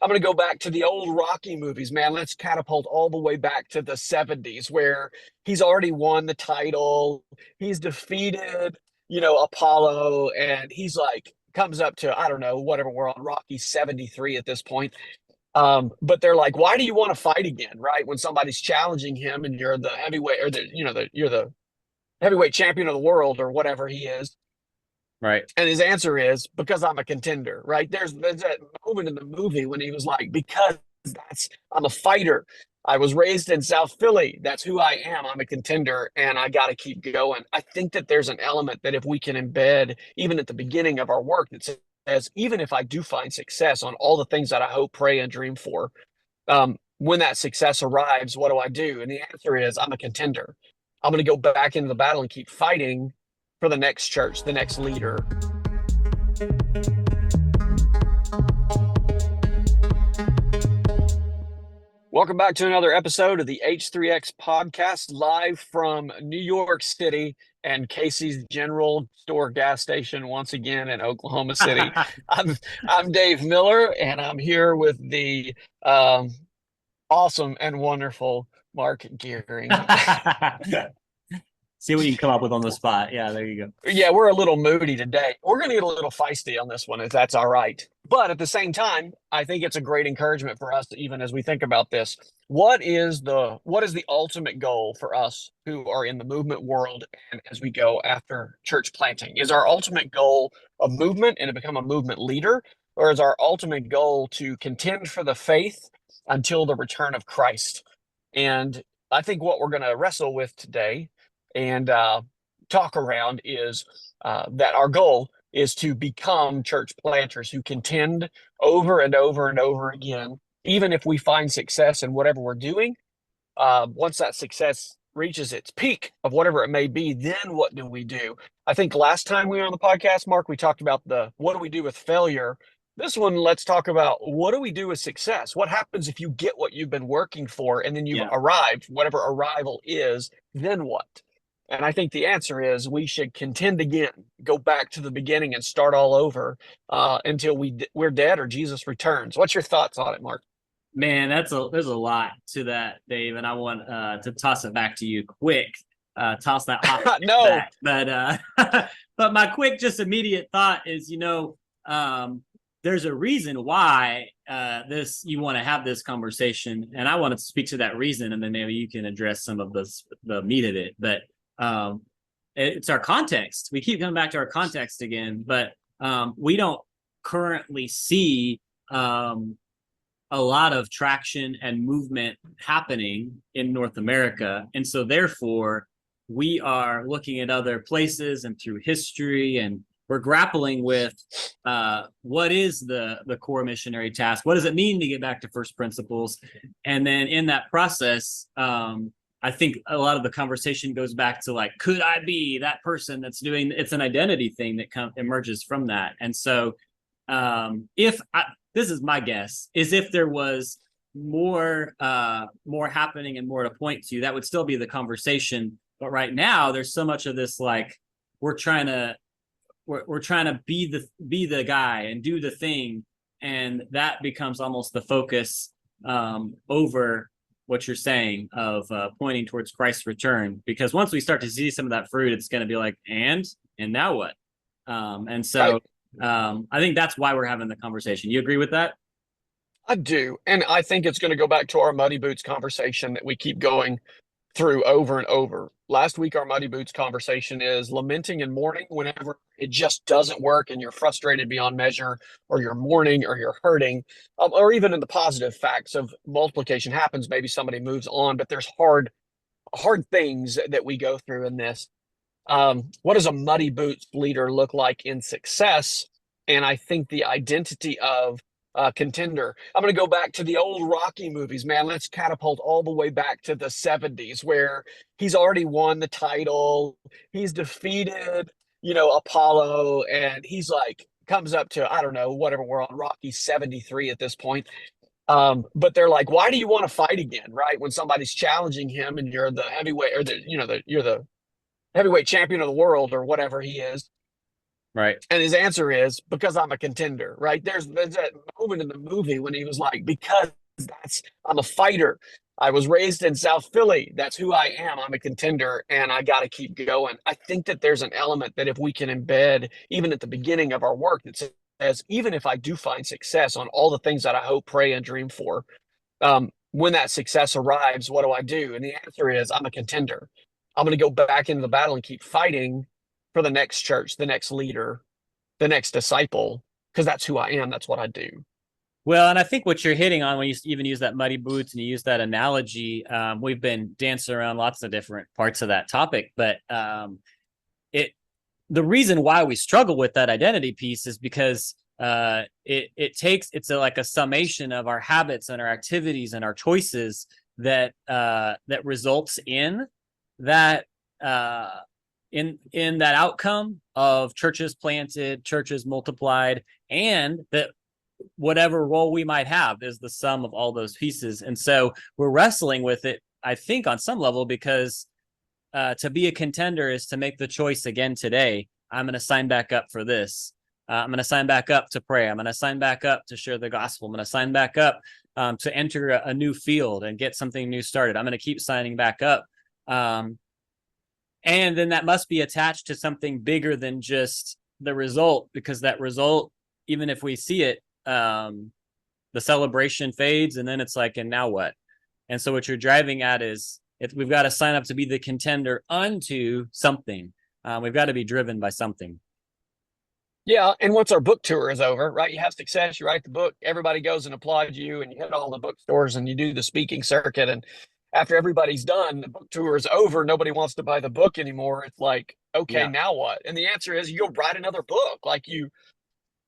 I'm going to go back to the old Rocky movies, man. Let's catapult all the way back to the 70s where he's already won the title. He's defeated, Apollo, and he's like, comes up to, I don't know, whatever, we're on Rocky 73 at this point. But they're like, why do you want to fight again, right? When somebody's challenging him and you're the heavyweight or you're the heavyweight champion of the world or whatever he is. Right. And his answer is because I'm a contender, right? There's that moment in the movie when he was like, because I'm a fighter. I was raised in South Philly. That's who I am. I'm a contender and I got to keep going. I think that there's an element that if we can embed even at the beginning of our work that says, even if I do find success on all the things that I hope, pray, and dream for, when that success arrives, what do I do? And the answer is I'm a contender. I'm going to go back into the battle and keep fighting for the next church, the next leader. Welcome back to another episode of the H3X Podcast, live from New York City and Casey's General Store gas station once again in Oklahoma City. I'm Dave Miller, and I'm here with the awesome and wonderful Mark Gearing. See what you can come up with on the spot. Yeah, there you go. Yeah, we're a little moody today. We're going to get a little feisty on this one, if that's all right. But at the same time, I think it's a great encouragement for us, even as we think about this. What is the ultimate goal for us who are in the movement world and as we go after church planting? Is our ultimate goal a movement and to become a movement leader? Or is our ultimate goal to contend for the faith until the return of Christ? And I think what we're going to wrestle with today and talk around is that our goal is to become church planters who contend over and over and over again, even if we find success in whatever we're doing. Once that success reaches its peak of whatever it may be, then what do we do? I think last time we were on the podcast, Mark, we talked about what do we do with failure. This one, let's talk about what do we do with success? What happens if you get what you've been working for and then you've arrived, whatever arrival is, then what? And I think the answer is we should contend again, go back to the beginning and start all over until we're dead or Jesus returns. What's your thoughts on it, Mark? Man, there's a lot to that, Dave, and I want to toss it back to you quick. Toss that hot no, back. But my quick, just immediate thought is, there's a reason why you want to have this conversation, and I want to speak to that reason, and then maybe you can address some of the meat of it. But it's our context. We keep coming back to our context again, but we don't currently see a lot of traction and movement happening in North America. And so therefore we are looking at other places and through history, and we're grappling with what is the core missionary task? What does it mean to get back to first principles? And then in that process, I think a lot of the conversation goes back to like, could I be that person that's doing, it's an identity thing that emerges from that. And so this is my guess, is if there was more happening and more to point to, that would still be the conversation. But right now there's so much of this, like we're trying to be the guy and do the thing. And that becomes almost the focus over what you're saying of pointing towards Christ's return, because once we start to see some of that fruit, it's going to be like, and now what? And so I think that's why we're having the conversation. You agree with that? I do. And I think it's going to go back to our muddy boots conversation that we keep going through over and over. Last week, our muddy boots conversation is lamenting and mourning whenever it just doesn't work and you're frustrated beyond measure, or you're mourning, or you're hurting, or even in the positive facts of multiplication happens. Maybe somebody moves on, but there's hard things that we go through in this. What does a muddy boots leader look like in success? And I think the identity of contender. I'm going to go back to the old Rocky movies, man. Let's catapult all the way back to the 70s where he's already won the title. He's defeated, Apollo, and he's like, comes up to, I don't know, whatever, we're on Rocky 73 at this point. But they're like, why do you want to fight again, right? When somebody's challenging him and you're the heavyweight, or you're the heavyweight champion of the world or whatever he is. Right. And his answer is, because I'm a contender, right? There's that moment in the movie when he was like, because I'm a fighter. I was raised in South Philly. That's who I am. I'm a contender and I got to keep going. I think that there's an element that if we can embed even at the beginning of our work that says, even if I do find success on all the things that I hope, pray, and dream for, when that success arrives, what do I do? And the answer is, I'm a contender. I'm going to go back into the battle and keep fighting for the next church, the next leader, the next disciple, because that's who I am. That's what I do. Well, and I think what you're hitting on when you even use that muddy boots and you use that analogy, we've been dancing around lots of different parts of that topic, but the reason why we struggle with that identity piece is because it's like a summation of our habits and our activities and our choices that results in that in that outcome of churches planted, churches multiplied, and that whatever role we might have is the sum of all those pieces. And so we're wrestling with it, I think, on some level, because to be a contender is to make the choice again today. I'm going to sign back up for this. I'm going to sign back up to pray. I'm going to sign back up to share the gospel. I'm going to sign back up to enter a new field and get something new started. I'm going to keep signing back up. And then that must be attached to something bigger than just the result, because that result, even if we see it, the celebration fades and then it's like, and now what? And so what you're driving at is we've got to sign up to be the contender unto something. We've got to be driven by something. Yeah. And once our book tour is over, right, you have success, you write the book, everybody goes and applauds you, and you hit all the bookstores and you do the speaking circuit. And after everybody's done, the book tour is over, nobody wants to buy the book anymore. It's like, okay, now what? And the answer is, you go write another book. Like you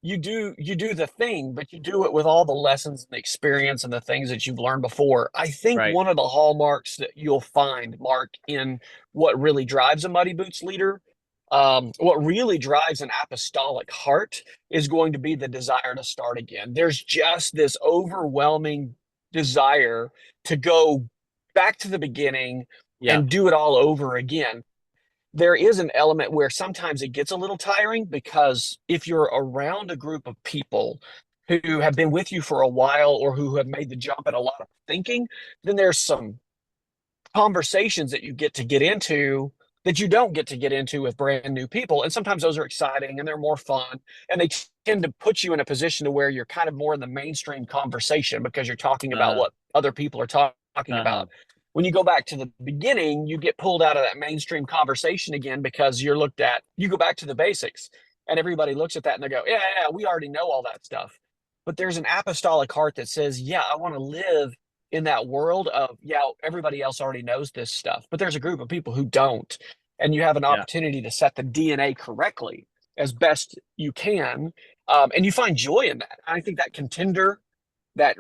do the thing, but you do it with all the lessons and the experience and the things that you've learned before. I think one of the hallmarks that you'll find, Mark, in what really drives a Muddy Boots leader, what really drives an apostolic heart, is going to be the desire to start again. There's just this overwhelming desire to go back to the beginning and do it all over again. There is an element where sometimes it gets a little tiring, because if you're around a group of people who have been with you for a while or who have made the jump at a lot of thinking, then there's some conversations that you get into that you don't get to get into with brand new people. And sometimes those are exciting and they're more fun, and they tend to put you in a position to where you're kind of more in the mainstream conversation because you're talking about what other people are talking about. When you go back to the beginning, you get pulled out of that mainstream conversation again, because you go back to the basics, and everybody looks at that and they go, yeah, we already know all that stuff. But there's an apostolic heart that says, yeah, I want to live in that world of, everybody else already knows this stuff, but there's a group of people who don't. And you have an opportunity to set the DNA correctly as best you can. And you find joy in that. I think that contender, that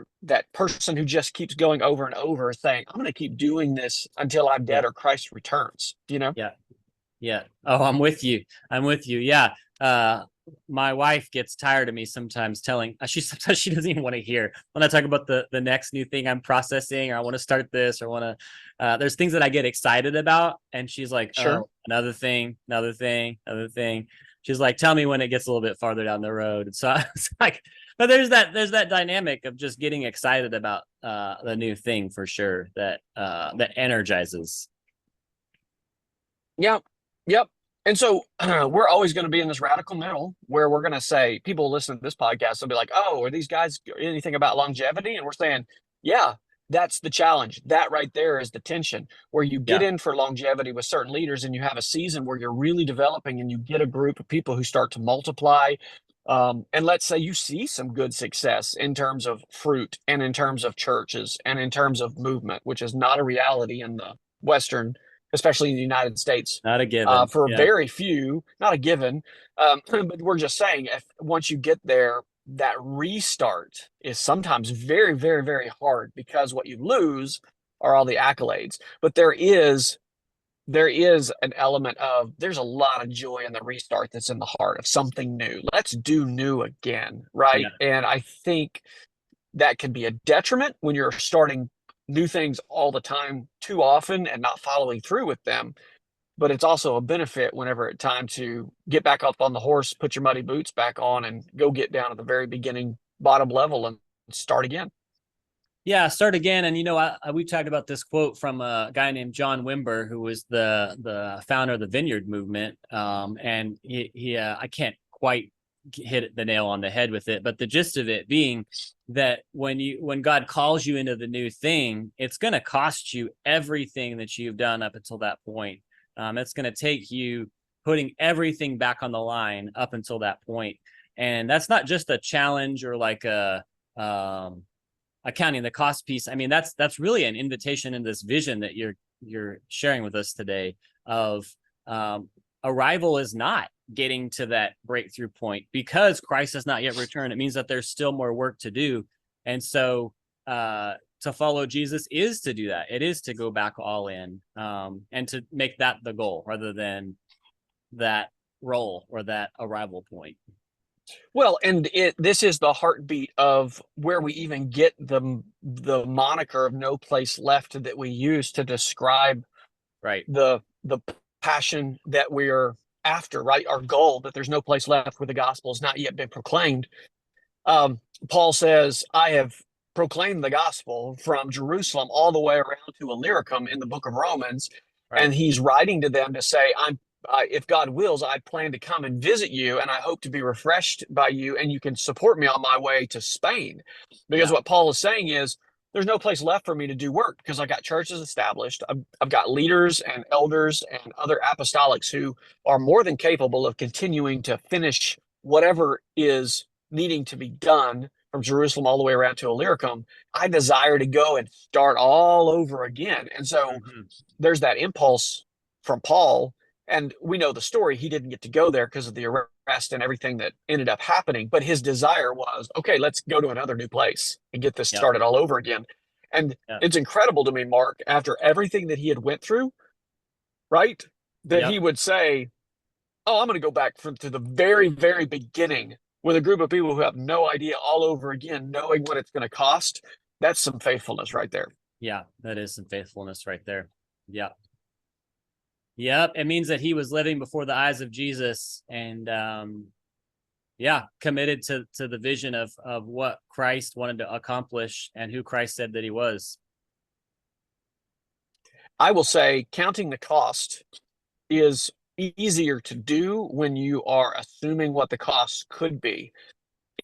person who just keeps going over and over, saying, I'm going to keep doing this until I'm dead or Christ returns, Yeah. Oh, I'm with you. Yeah. My wife gets tired of me sometimes sometimes she doesn't even want to hear when I talk about the next new thing I'm processing, or I want to start this, or want to, there's things that I get excited about. And she's like, sure. Oh, another thing. She's like, tell me when it gets a little bit farther down the road. And so it's like, but there's that dynamic of just getting excited about the new thing, for sure, that energizes. Yep. And so we're always going to be in this radical middle where we're going to say, people listen to this podcast, they'll be like, oh, are these guys anything about longevity? And we're saying, yeah, that's the challenge. That right there is the tension, where you get in for longevity with certain leaders, and you have a season where you're really developing, and you get a group of people who start to multiply. And let's say you see some good success in terms of fruit, and in terms of churches, and in terms of movement, which is not a reality in the Western, especially in the United States. Not a given. For very few, not a given. But we're just saying, if once you get there, that restart is sometimes very, very, very hard, because what you lose are all the accolades. But there is an element of, there's a lot of joy in the restart that's in the heart of something new. Let's do new again, right? And I think that can be a detriment when you're starting new things all the time too often and not following through with them. but it's also a benefit whenever it's time to get back up on the horse, put your muddy boots back on, and go get down at the very beginning, bottom level, and start again. Yeah, start again. And we talked about this quote from a guy named John Wimber, who was the founder of the Vineyard movement. And he I can't quite hit the nail on the head with it, but the gist of it being that when God calls you into the new thing, it's going to cost you everything that you've done up until that point. It's going to take you putting everything back on the line up until that point. And that's not just a challenge or like a accounting the cost piece. I mean, that's really an invitation in this vision that you're sharing with us today of arrival is not getting to that breakthrough point because Christ has not yet returned. It means that there's still more work to do. And so to follow Jesus is to do that. It is to go back all in and to make that the goal rather than that role or that arrival point. Well, and this is the heartbeat of where we even get the moniker of no place left that we use to describe right the passion that we're after, right? Our goal, that there's no place left where the gospel has not yet been proclaimed. Paul says, I have proclaimed the gospel from Jerusalem all the way around to Illyricum in the book of Romans. Right. And he's writing to them to say, if God wills, I plan to come and visit you, and I hope to be refreshed by you, and you can support me on my way to Spain. Because what Paul is saying is, there's no place left for me to do work because I got churches established. I've got leaders and elders and other apostolics who are more than capable of continuing to finish whatever is needing to be done from Jerusalem all the way around to Illyricum. I desire to go and start all over again. And so there's that impulse from Paul. And we know the story. He didn't get to go there because of the arrest and everything that ended up happening. But his desire was, okay, let's go to another new place and get this started all over again. And it's incredible to me, Mark, after everything that he had went through, right, that he would say, oh, I'm going to go back to the very, very beginning with a group of people who have no idea all over again, knowing what it's going to cost. That's some faithfulness right there. Yeah, that is some faithfulness right there. Yeah. Yep, it means that he was living before the eyes of Jesus and, committed to the vision of what Christ wanted to accomplish and who Christ said that he was. I will say counting the cost is easier to do when you are assuming what the cost could be.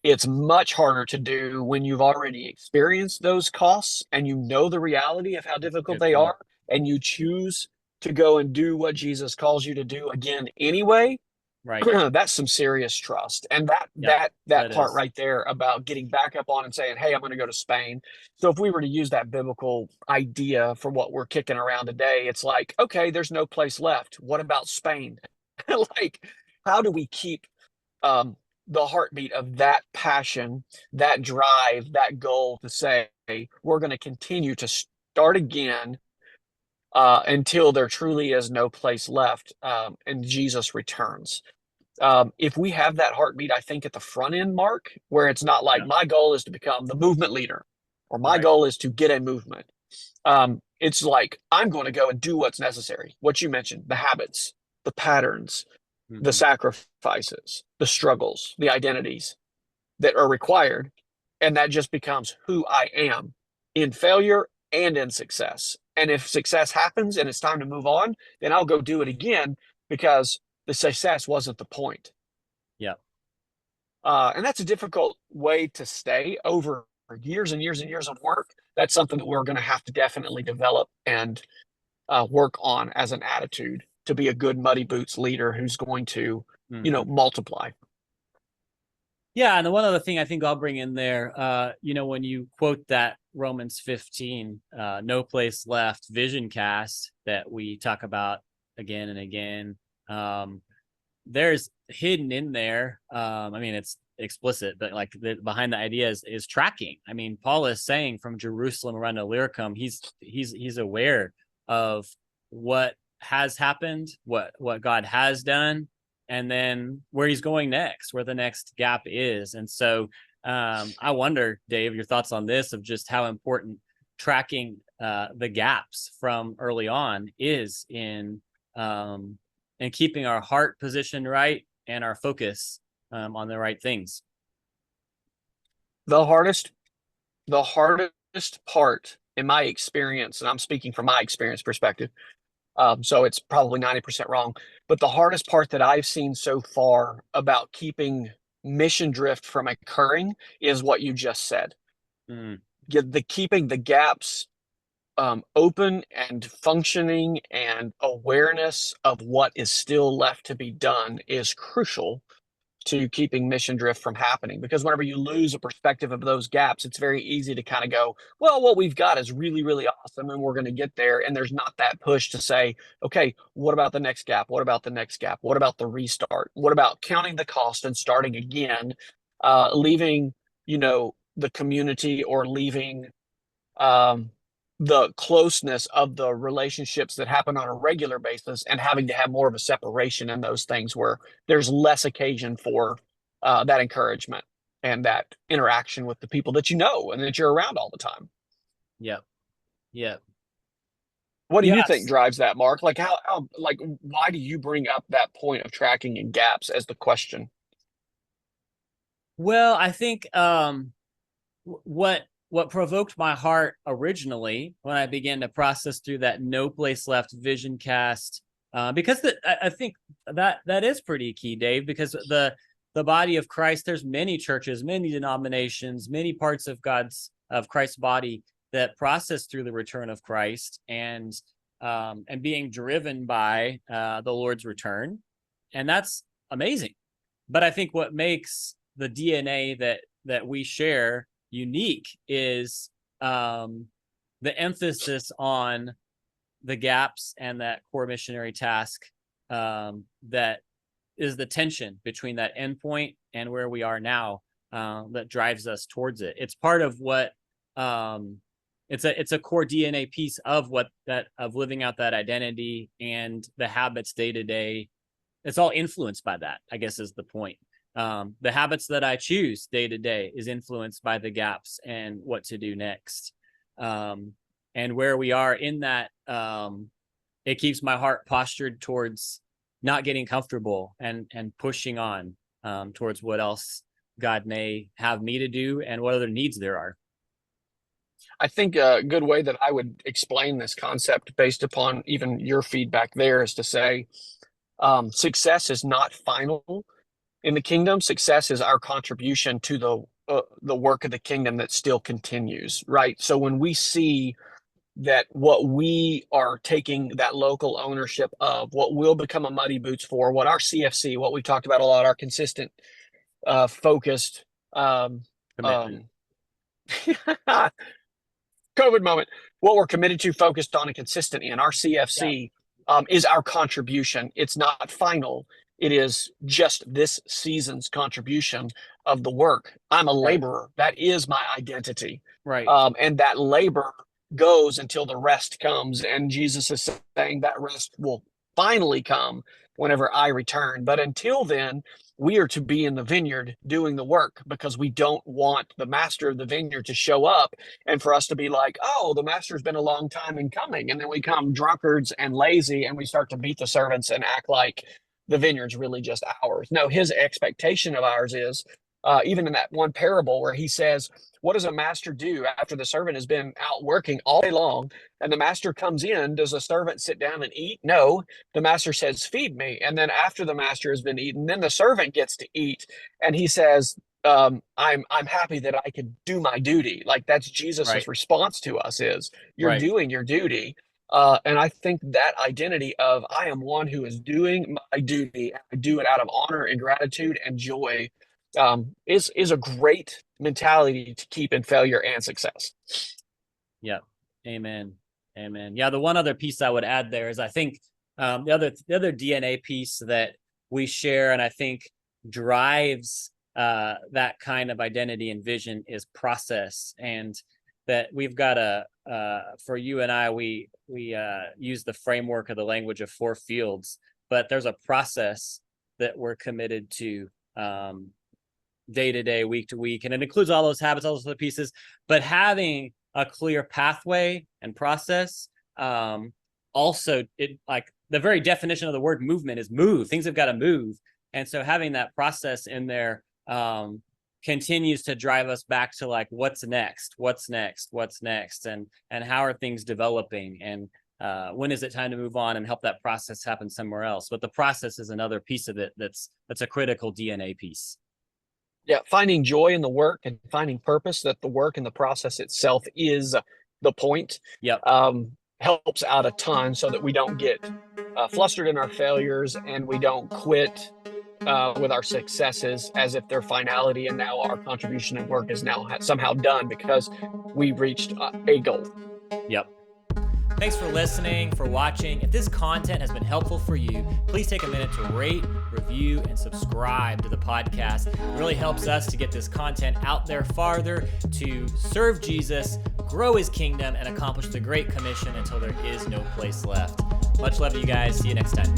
It's much harder to do when you've already experienced those costs and you know the reality of how difficult they are, and you choose to go and do what Jesus calls you to do again anyway. Right. That's some serious trust. And that part right there about getting back up on and saying, hey, I'm going to go to Spain. So if we were to use that biblical idea for what we're kicking around today, it's like, okay, there's no place left. What about Spain? Like, how do we keep the heartbeat of that passion, that drive, that goal to say, we're going to continue to start again until there truly is no place left and Jesus returns. If we have that heartbeat, I think at the front end, Mark, where it's not like my goal is to become the movement leader or my goal is to get a movement. It's like, I'm going to go and do what's necessary. What you mentioned, the habits, the patterns, the sacrifices, the struggles, the identities that are required. And that just becomes who I am in failure and in success. And if success happens and it's time to move on, then I'll go do it again because the success wasn't the point. Yeah. And that's a difficult way to stay over years and years and years of work. That's something that we're going to have to definitely develop and work on as an attitude to be a good muddy boots leader who's going to, multiply. Yeah, and the one other thing I think I'll bring in there, when you quote that Romans 15, no place left vision cast that we talk about again and again, there's hidden in there. It's explicit, but like behind the idea is tracking. I mean, Paul is saying from Jerusalem around to Illyricum, he's aware of what has happened, what God has done, and then where he's going next, where the next gap is. And so I wonder, Dave, your thoughts on this of just how important tracking the gaps from early on is in and keeping our heart positioned right and our focus on the right things. The hardest part in my experience, and I'm speaking from my experience perspective, so it's probably 90% wrong, but the hardest part that I've seen so far about keeping mission drift from occurring is what you just said. Mm. Keeping the gaps open and functioning, and awareness of what is still left to be done is crucial to keeping mission drift from happening. Because whenever you lose a perspective of those gaps, it's very easy to kind of go, well, what we've got is really, really awesome and we're going to get there. And there's not that push to say, okay, what about the next gap? What about the next gap? What about the restart? What about counting the cost and starting again, leaving, the community, or leaving the closeness of the relationships that happen on a regular basis, and having to have more of a separation in those things where there's less occasion for that encouragement and that interaction with the people that and that you're around all the time. Yep. What do you think drives that, Mark? Like why do you bring up that point of tracking and gaps as the question? Well, I think what provoked my heart originally when I began to process through that No Place Left vision cast, because I think that is pretty key, Dave, because the body of Christ, there's many churches, many denominations, many parts of Christ's body that process through the return of Christ and being driven by the Lord's return. And that's amazing. But I think what makes the DNA that we share unique is the emphasis on the gaps and that core missionary task, that is the tension between that endpoint and where we are now, that drives us towards it. It's part of what it's a core DNA piece of of living out that identity and the habits day to day. It's all influenced by that, I guess, is the point. The habits that I choose day to day is influenced by the gaps and what to do next. And where we are in that, it keeps my heart postured towards not getting comfortable and pushing on towards what else God may have me to do and what other needs there are. I think a good way that I would explain this concept based upon even your feedback there is to say, success is not final. In the kingdom, success is our contribution to the work of the kingdom that still continues, right? So when we see that what we are taking that local ownership of, what will become a Muddy Boots for, what our CFC, what we talked about a lot, our consistent, focused, Commitment. COVID moment, what we're committed to, focused on, and consistent in, our CFC, is our contribution. It's not final. It is just this season's contribution of the work. I'm a laborer. That is my identity. Right. And that labor goes until the rest comes. And Jesus is saying that rest will finally come whenever I return. But until then, we are to be in the vineyard doing the work, because we don't want the master of the vineyard to show up and for us to be like, oh, the master's been a long time in coming. And then we come drunkards and lazy and we start to beat the servants and act like the vineyard's really just ours. No, his expectation of ours is, even in that one parable where he says, what does a master do after the servant has been out working all day long and the master comes in? Does the servant sit down and eat? No, the master says, feed me. And then after the master has been eaten, then the servant gets to eat. And he says, I'm happy that I could do my duty. Like, that's Jesus's response to us is, you're doing your duty. And I think that identity of, I am one who is doing my duty, and I do it out of honor and gratitude and joy, is a great mentality to keep in failure and success. Yeah. Amen. Yeah. The one other piece I would add there is, I think, the other DNA piece that we share, and I think drives that kind of identity and vision, is process. And that we've got for you and I, we use the framework of the language of 4 fields, but there's a process that we're committed to, day to day, week to week, and it includes all those habits, all those other pieces. But having a clear pathway and process, also, it, like, the very definition of the word movement is move. Things have got to move. And so having that process in there continues to drive us back to like, what's next, and how are things developing, and when is it time to move on and help that process happen somewhere else. But the process is another piece of it that's a critical DNA piece. Yeah, finding joy in the work and finding purpose, that the work and the process itself is the point. Yep. Helps out a ton so that we don't get flustered in our failures, and we don't quit with our successes as if they're finality and now our contribution and work is now somehow done because we reached a goal. Yep. Thanks for listening, for watching. If this content has been helpful for you, please take a minute to rate, review, and subscribe to the podcast. It really helps us to get this content out there farther, to serve Jesus, grow his kingdom, and accomplish the Great Commission until there is no place left. Much love to you guys. See you next time.